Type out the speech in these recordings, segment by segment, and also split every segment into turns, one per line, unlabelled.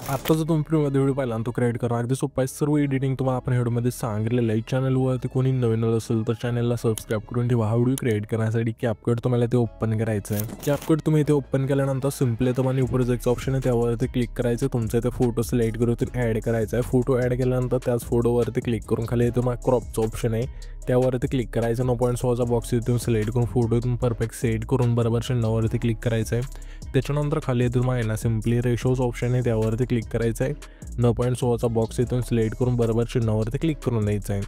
आता जो तुम्ही फ्रीमध्ये व्हिडिओ पाहिला तो क्रिएट करा अगदी सोपं आहे। सर्व एडिटिंग तुम्हाला आपण व्हिडिओमध्ये सांगितलेलं आहे। चॅनलवरती कोणी नवीन असेल तर चॅनलला सबस्क्राईब करून ठेवा। हा व्हिडिओ क्रिएट करण्यासाठी कॅपकट तुम्हाला ते ओपन करायचं आहे। कॅपकट तुम्ही इथे ओपन केल्यानंतर सिंपली तुम्हाला ऊपर एक ऑप्शन आहे त्यावरती क्लिक करायचं। तुमचा इथे फोटो सिलेक्ट करून ॲड करायचा आहे। फोटो ॲड केल्यानंतर त्याच फोटोवरती क्लिक करून खाली तुम्हाला क्रॉपचं ऑप्शन आहे त्यावरती क्लिक करायचं। 9.6चा बॉक्स इथून सिलेक्ट करून फोटो इथून परफेक्ट सेट करून बरोबर चिन्हावरती क्लिक करायचं आहे। त्याच्यानंतर खाली तुम्हाला ना सिंपली रेशोज ऑप्शन आहे त्यावरती क्लिक करायचं आहे। 9.6चा बॉक्स इथून सिलेक्ट करून बरोबर चिन्हावरती क्लिक करून द्यायचं आहे।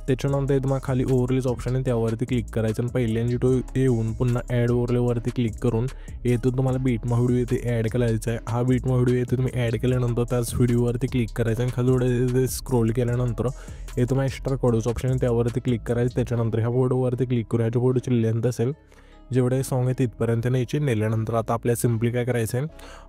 त्याच्यानंतर तुम्हाला खाली ओव्हरलेज ऑप्शन आहे त्यावरती क्लिक करायचं आणि पहिल्यांदा तो येऊन पुन्हा ॲड ओव्हरलेवरती क्लिक करून येथून तुम्हाला बीटमा व्हिडिओ इथे ॲड करायचा आहे। हा बीटमा व्हिडिओ इथे तुम्ही ॲड केल्यानंतर त्याच व्हिडिओवरती क्लिक करायचं आणि खाली थोडं स्क्रोल केल्यानंतर हे तुम्हाला एक्स्ट्रा कोडोज ऑप्शन आहे त्यावरती क्लिक करायचं। त्याच्यानंतर ह्या फोटोवरती क्लिक करून ह्याच्या फोटोची लेंथ असेल जेवढे सॉन्ग आहे तिथपर्यंत न्यायची। नेल्यानंतर आता आपल्याला सिम्पली काय करायचं आहे,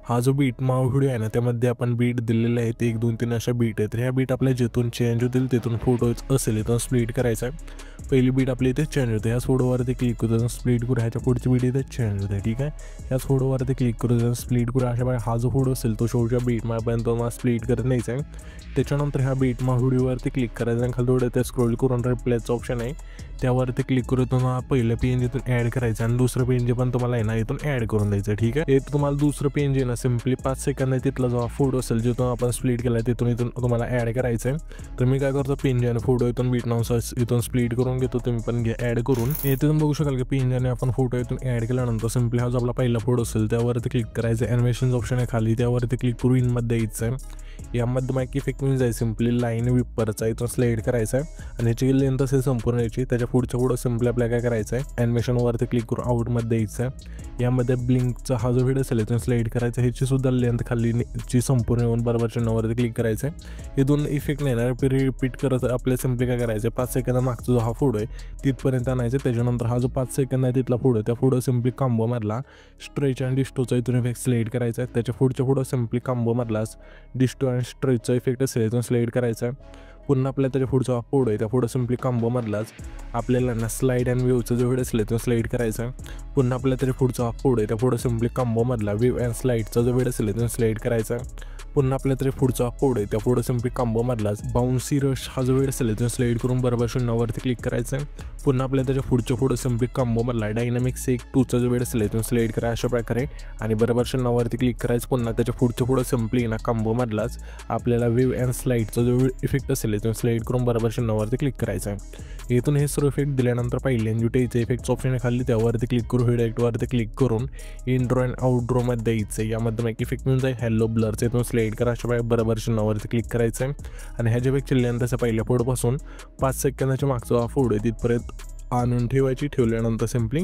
हा जो बीट मा व्हिडिओ आहे ना त्यामध्ये आपण बीट दिलेले आहे ते 1 2 3 अशा बीट आहेत। ह्या बीट आपल्या जिथून चेंज होतील तिथून फोटो असेल इथून स्प्लिट करायचा आहे। पहिली बीट आपली इथे चेंज होते ह्याच फोटोवरती क्लिक करून स्प्लिट करू, ह्याच्या पुढची बीट इथे चेंज होते। ठीक आहे, ह्याच फोटोवरती क्लिक करून स्प्लिट करू। अशा हा जो फोटो असेल तो शेवटच्या बीट मापर्यंत मला स्प्लिट करत न्यायचा आहे। त्याच्यानंतर ह्या बीट मा व्हिडिओवरती क्लिक करायचं आणि खाली थोडं ते स्क्रोल करून रिप्लेचं ऑप्शन आहे त्यावरती क्लिक करून तुम्हाला पहिलं पेज इथून ॲड करायचं आणि दुसरं पेज पण तुम्हाला आहे ना इथून ॲड करून द्यायचं। ठीक आहे, हे तुम्हाला दुसरं पेज आहे ना सिम्पली 5 सेकंद आहे तिथला जो फोटो असेल जिथून आपण स्प्लिट केला आहे तिथून इथून तुम्हाला ॲड करायचं आहे। तर मी काय करतो पेज आहे फोटो इथून बीट नाव इथून स्प्लिट करून घेतो, तुम्ही पण घ्या ॲड करून। इथे तुम्ही बघू शकाल की पेजने आपण फोटो इथून ॲड केल्यानंतर सिम्पली हा जो आपला पहिला फोटो असेल त्यावरती क्लिक करायचं। ॲनिमेशन ऑप्शन आहे खाली त्यावरती क्लिक करून इनमध्ये द्यायचं आहे। यामध्ये माईक इफेक्ट मिळून जाईल सिम्पली लाईन विपरचा इथून स्लाइड करायचा आहे आणि ह्याची लेंथ असेल संपूर्ण याची। त्याच्या पुढच्या पुढं सिम्पली आपल्याला काय करायचं आहे ॲनिमेशनवरती क्लिक करून आउटमध्ये द्यायचं आहे। यामध्ये ब्लिंकचा हा जो व्हिडिओ असेल इथून स्लाइड करायचा, ह्याची सुद्धा लेंथ खालीची संपूर्ण येऊन बरोबर चिन्हावरती क्लिक करायचं आहे। हे दोन इफेक्ट नाही ना रिपीट करत आपल्याला सिम्पली काय करायचं 5 सेकंद मागचा जो हा फोटो आहे तिथपर्यंत आणायचं। त्याच्यानंतर हा जो 5 सेकंद आहे तिथला फोटो त्या फोटो सिम्पली कांबो मधला स्ट्रेच आणि डिस्टोचा इथून इफेक्ट सिलेक्ट करायचा आहे। त्याच्या पुढच्या फोटो सिम्पली कांबो मधलाच डिस्टो आणि स्ट्रेचचा इफेक्ट असेल इथून सिलेक्ट करायचा आहे। पुन्हा आपल्या त्याच्या पुढचा फोटो आहे त्या फोटो सिम्पली कांबो मधलाच आपल्याला ना स्लाइड अँड व्ह्यूचा जो व्हिडिओ असेल तो स्लाइड करायचा आहे। पुन्हा आपल्या त्याच्या पुढचा फोटो आहे त्या फोटो सिम्पली कांबो मधला व्ह्यू अँड स्लाइडचा जो व्हिडिओ असेल तो स्लाइड करायचा आहे। पुन्हा आपल्या तरी पुढचा फोटो आहे त्या फोटो सिम्पली कांबो मधलाच बाउन्सी रश हा जो व्हिडिओ असेल तो स्लाइड करून बरोबर शून्यावरती क्लिक करायचं आहे। पुन्हा आपल्या त्याच्या पुढच्या फोटो सिम्पली कांबो मधला डायनामिक सेक 2चा जो व्हिडिओ असेल तो स्लाइड करा अशा प्रकारे आणि बरोबर शून्यावरती क्लिक करायचं। पुन्हा त्याच्या पुढच्या फोटो सिम्पली ना कांबो मधलाच आपल्याला व्ह्यू अँड स्लाइडचा जो इफेक्ट असेल तो स्लाइड करून बरोबर शून्यावरती क्लिक करायचं आहे। इथून हे सर्व इफेक्ट दिल्यानंतर पहिल्यांदा टेचे इफेक्ट ऑप्शन खाली त्यावरती क्लिक करून हेडवरती क्लिक करून इंट्रो अँड आउटरोमध्ये द्यायचं। यामध्ये एक इफेक्ट मिळून जाईल हॅलो ब्लरचा इथून स्लाइड करा अशा बरोबर चिन्हावरती क्लिक करायचं आहे आणि ह्याच्या इफेक्ट लेंथ पहिल्या फोटोपासून 5 सेकंदाच्या मागचा हा फोटो आहे तिथपर्यंत आणून ठेवायची। ठेवल्यानंतर सिम्पली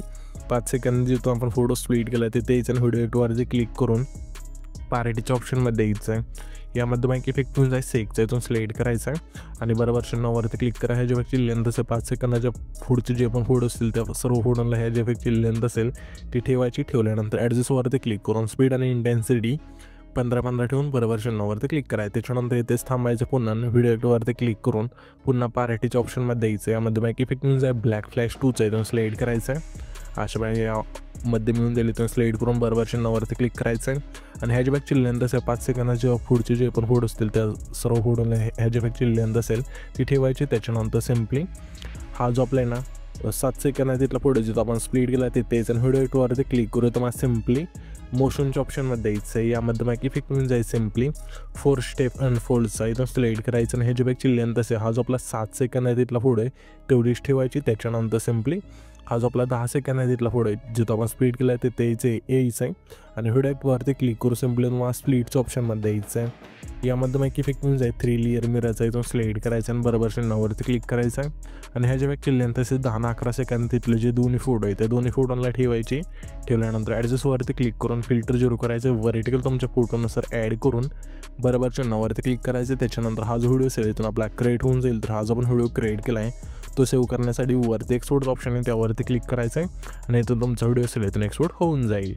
5 सेकंद जिथून आपण फोटो स्प्लिट केला ते यायचं आणि व्हिडिओ इफेक्टवरती क्लिक करून पार्टीच्या ऑप्शनमध्ये द्यायचं आहे। यामध्ये माईक इफेक्ट मिळून जाईल सेकचा इथून स्लाइड करायचा आहे आणि बरोबर चिन्हावरती क्लिक करा। ह्याच्या इफेक्टची लेंथ असेल 5 सेकंदाच्या पुढचे जे पण फोटो असतील त्या सर्व फोटोला ह्याच्या इफेक्टची लेंथ असेल ती ठेवायची। ठेवल्यानंतर ॲडजस्टवरती क्लिक करून स्पीड आणि इंटेन्सिटी 15-15 ठेवून बरोबर चिन्हावरती क्लिक करायचं। त्याच्यानंतर इथेच थांबायचं, पुन्हा व्हिडिओ इफेक्टवरती क्लिक करून पुन्हा पार्टीच्या ऑप्शनमध्ये द्यायचं। यामध्ये माईक इफेक्ट मिळून जाईल ब्लॅक फ्लॅश 2चा इथून स्लाइड करायचं आहे अशा मध्ये मिळून दिली इथून स्लाइड करून बरोबर चिन्हावरती क्लिक करायचं आहे आणि ह्याच्या इफेक्टची लेंथ असेल 5 सेकंदाच्या पुढचे जे पण फोटो असतील त्या सर्व फोटोला ह्याच्या इफेक्टची लेंथ असेल ती ठेवायची। त्याच्यानंतर सिम्पली हा जो आपला आहे ना 7 सेकंद आहे तिथला फोटो जिथं आपण स्प्लिट केला तेच आणि व्हिडिओ इफेक्टवरती क्लिक करू तर मग सिम्पली मोशनच्या ऑप्शनमध्ये द्यायचं आहे। यामध्ये मग इफेक्ट मिळून जाईल सिम्पली 4 स्टेप अनफोल्डचा इथून स्लाइड करायचं आणि ह्याच्या इफेक्टची लेंथ असेल हा जो आपला 7 सेकंद आहे तिथला फोटो आहे तेवढीच ठेवायची। त्याच्यानंतर सिम्पली हा जो आपला 10 सेकंद आहे तिथला फोटो आहे जिथं आपण स्प्लिट केला आहे ते यायचं आहे आणि व्हिडिओ इफेक्टवरती क्लिक करू सिम्पली तुम्हाला स्प्लिटच्या ऑप्शनमध्ये द्यायचं आहे। यामध्ये मग इफेक्ट मिळून जाईल 3 लेअर मिररचा इथून स्लाइड करायचं आणि बरोबर चिन्हावरती क्लिक करायचं आहे आणि ह्याच्या इफेक्टची लेंथ असेल 10-11 सेकंद तिथले जे दोन्ही फोटो आहे त्या दोन्ही फोटोला ठेवायची। ठेवल्यानंतर ॲडजस्टवरती क्लिक करून फिल्टर 0 करायचं, व्हर्टिकल तुमच्या फोटोनुसार ॲड करून बरोबर चिन्हावरती क्लिक करायचं। त्याच्यानंतर हा जो व्हिडिओ असेल इथून आपला क्रिएट होऊन जाईल। तर हा जो आपण व्हिडिओ क्रिएट केला आहे तो सेव्ह करण्यासाठी वरती एक्सपोर्ट ऑप्शन आहे त्यावरती क्लिक करायचं आहे आणि इथून तुमचा व्हिडिओ सिलेक्ट एक्सपोर्ट होऊन जाईल.